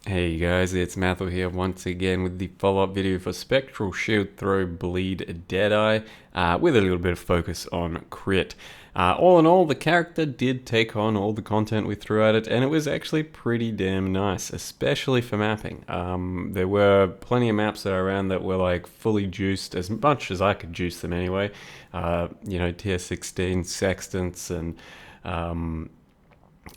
Hey guys, it's Mathel here once again with the follow-up video for Spectral Shield Throw Bleed Deadeye, with a little bit of focus on crit. All in all, the character did take on all the content we threw at it, and it was actually pretty damn nice, especially for mapping. There were plenty of maps that I ran that were like fully juiced, as much as I could juice them anyway. Tier 16 sextants and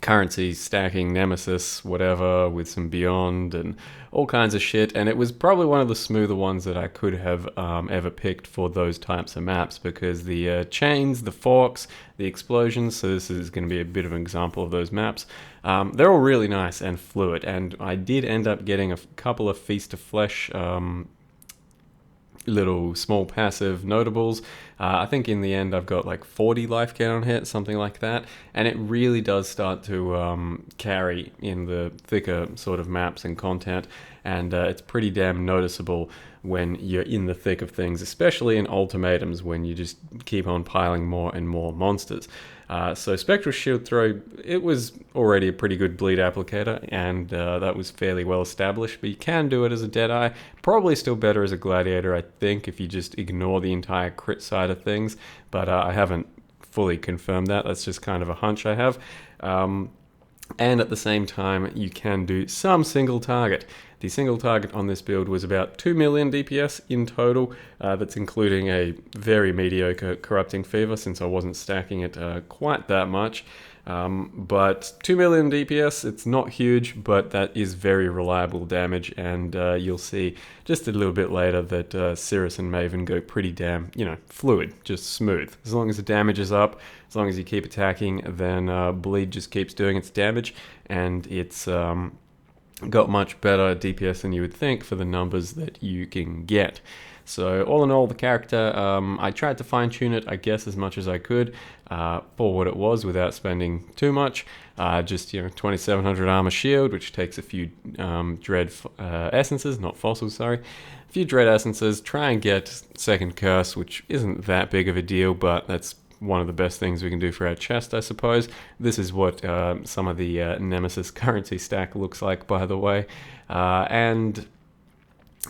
currency stacking nemesis whatever with some beyond and all kinds of shit, and it was probably one of the smoother ones that I could have ever picked for those types of maps, because the chains, the forks, the explosions, so this is going to be a bit of an example of those maps. They're all really nice and fluid, and I did end up getting a couple of feast of flesh little small passive notables. I think in the end I've got like 40 life gain on hit, something like that, and it really does start to carry in the thicker sort of maps and content, and it's pretty damn noticeable when you're in the thick of things, especially in ultimatums when you just keep on piling more and more monsters. So Spectral Shield Throw, it was already a pretty good bleed applicator, and that was fairly well established, but you can do it as a Deadeye. Probably still better as a Gladiator, I think, if you just ignore the entire crit side of things, but I haven't fully confirmed that. That's just kind of a hunch I have. And at the same time, you can do some single target. The single target on this build was about 2 million DPS in total. That's including a very mediocre Corrupting Fever, since I wasn't stacking it quite that much. But 2 million DPS, it's not huge, but that is very reliable damage, and you'll see just a little bit later that Cirrus and Maven go pretty damn, fluid, just smooth. As long as the damage is up, as long as you keep attacking, then Bleed just keeps doing its damage, and it's got much better DPS than you would think for the numbers that you can get. So all in all, the character, I tried to fine tune it, I guess, as much as I could for what it was without spending too much. Just 2700 armor shield, which takes a few dread essences, not fossils, sorry. A few dread essences. Try and get second curse, which isn't that big of a deal, but that's one of the best things we can do for our chest, I suppose. This is what some of the Nemesis currency stack looks like, by the way. And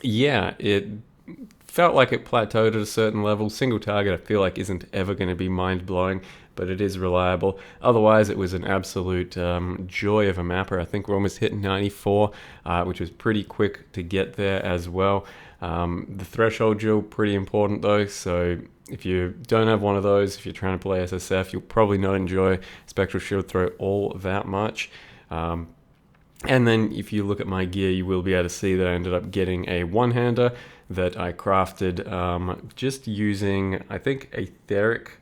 yeah, it felt like it plateaued at a certain level. Single target, I feel like, isn't ever going to be mind-blowing, but it is reliable. Otherwise, it was an absolute joy of a mapper. I think we're almost hitting 94, which was pretty quick to get there as well. The threshold drill, pretty important though, so if you don't have one of those, if you're trying to play SSF, you'll probably not enjoy Spectral Shield Throw all that much. And then if you look at my gear, you will be able to see that I ended up getting a one-hander that I crafted just using, I think, Etheric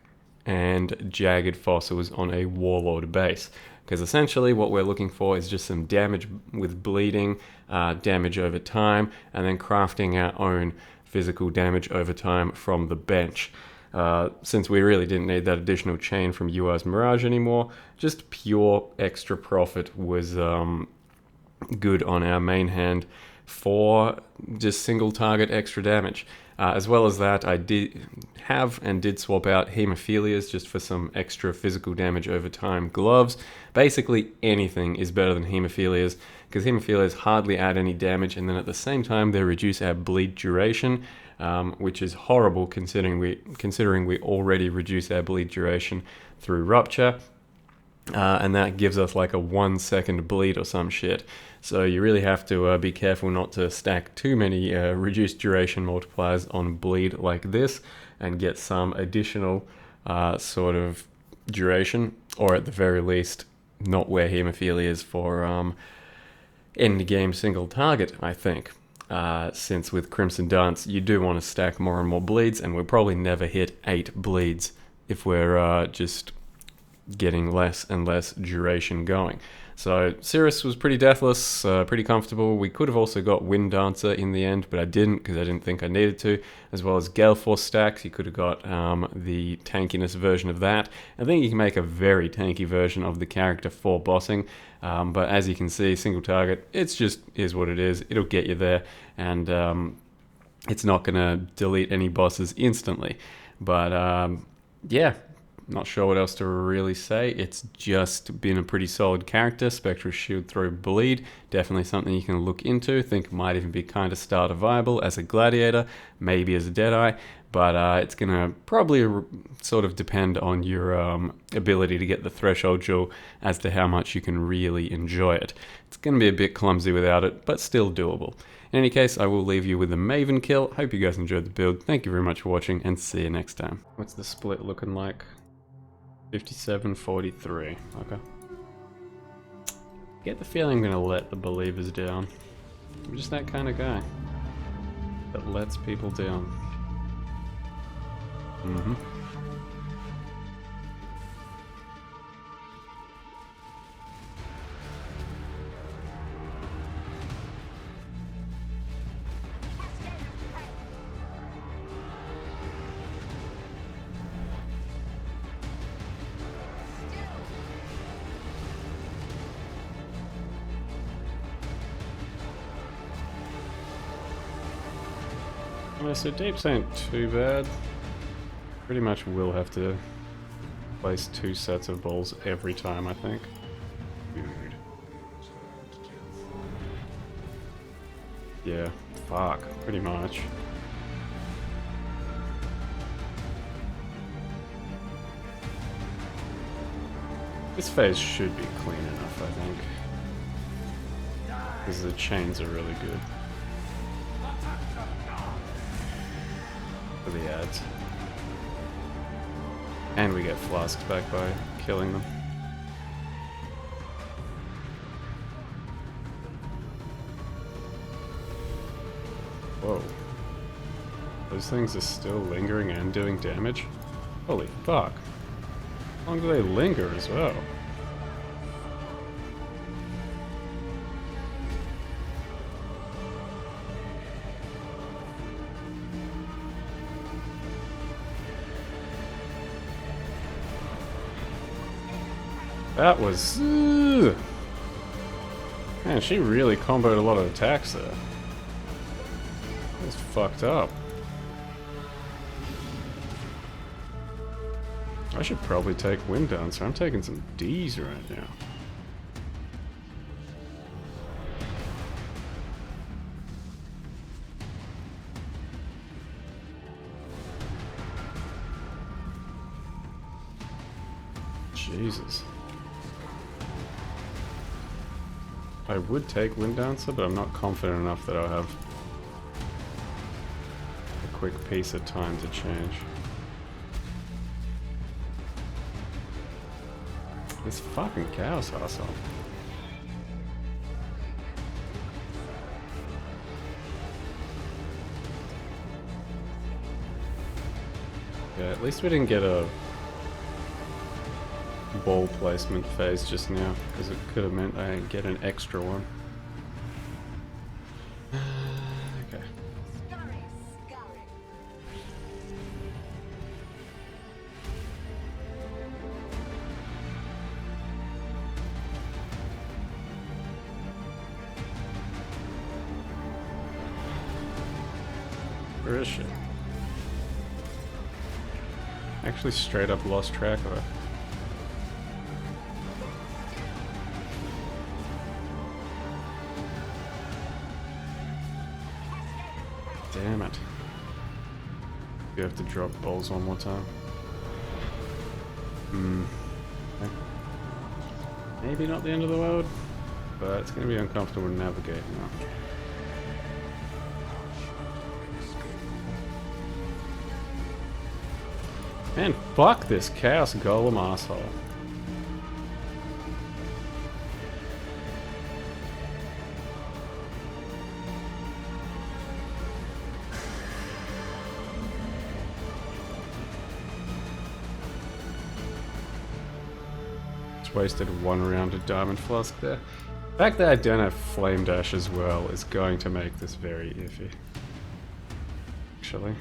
and Jagged Fossils on a Warlord base. Because essentially what we're looking for is just some damage with bleeding, damage over time, and then crafting our own physical damage over time from the bench. Since we really didn't need that additional chain from UR's Mirage anymore, just pure extra profit was good on our main hand for just single target extra damage. As well as that, I did swap out Hemophilias just for some extra physical damage over time gloves. Basically anything is better than Hemophilias, because Hemophilias hardly add any damage, and then at the same time they reduce our bleed duration, which is horrible considering we already reduce our bleed duration through Rupture. And that gives us like a 1 second bleed or some shit. So you really have to be careful not to stack too many reduced duration multipliers on bleed like this, and get some additional sort of duration, or at the very least not wear Hemophilias for end game single target, I think. Since with Crimson Dance you do want to stack more and more bleeds, and we'll probably never hit 8 bleeds if we're just getting less and less duration going. So Cirrus was pretty deathless, pretty comfortable. We could have also got Wind Dancer in the end, but I didn't, because I didn't think I needed to, as well as Gale Force stacks. You could have got the tankiness version of that. I think you can make a very tanky version of the character for bossing, but as you can see, single target, it's just is what it is. It'll get you there, and it's not going to delete any bosses instantly. But yeah, Not sure what else to really say. It's just been a pretty solid character. Spectral shield throw bleed. Definitely something you can look into. Think might even be kind of starter viable as a Gladiator, maybe as a Deadeye. But it's going to probably sort of depend on your ability to get the threshold jewel as to how much you can really enjoy it. It's going to be a bit clumsy without it, but still doable. In any case, I will leave you with the Maven kill. Hope you guys enjoyed the build. Thank you very much for watching, and see you next time. What's the split looking like? 57-43. Okay. Get the feeling I'm going to let the believers down. I'm just that kind of guy that lets people down. Yeah, so deeps ain't too bad. Pretty much will have to place 2 sets of balls every time, I think. Dude. Yeah, fuck, pretty much. This phase should be clean enough, I think. Because the chains are really good. For the ads. And we get flasked back by killing them. Whoa. Those things are still lingering and doing damage? Holy fuck. How long do they linger as well? That was... Man, she really comboed a lot of attacks there. That's fucked up. I should probably take Wind Dancer. I'm taking some D's right now. Jesus. I would take Wind Dancer, but I'm not confident enough that I'll have a quick piece of time to change. This fucking chaos asshole. Yeah, at least we didn't get a ball placement phase just now, because it could have meant I get an extra one. Okay. Where is she? Actually straight up lost track of her. Damn it. You have to drop balls one more time. Okay. Maybe not the end of the world, but it's going to be uncomfortable to navigate now. Man, fuck this Chaos Golem asshole. Wasted 1 round of Diamond Flask there. The fact that I don't have Flame Dash as well is going to make this very iffy. Actually.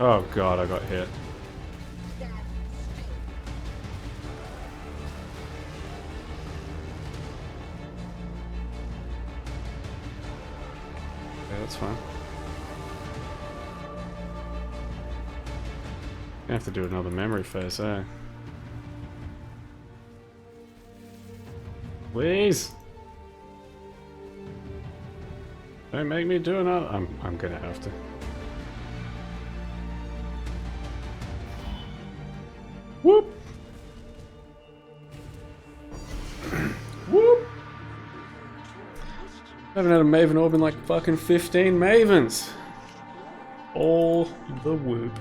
Oh god, I got hit. Yeah, that's fine. I have to do another memory phase, eh? Please! Don't make me do another. I'm gonna have to. Whoop! Whoop! I haven't had a Maven Orb in like fucking 15 Mavens! All the whoop.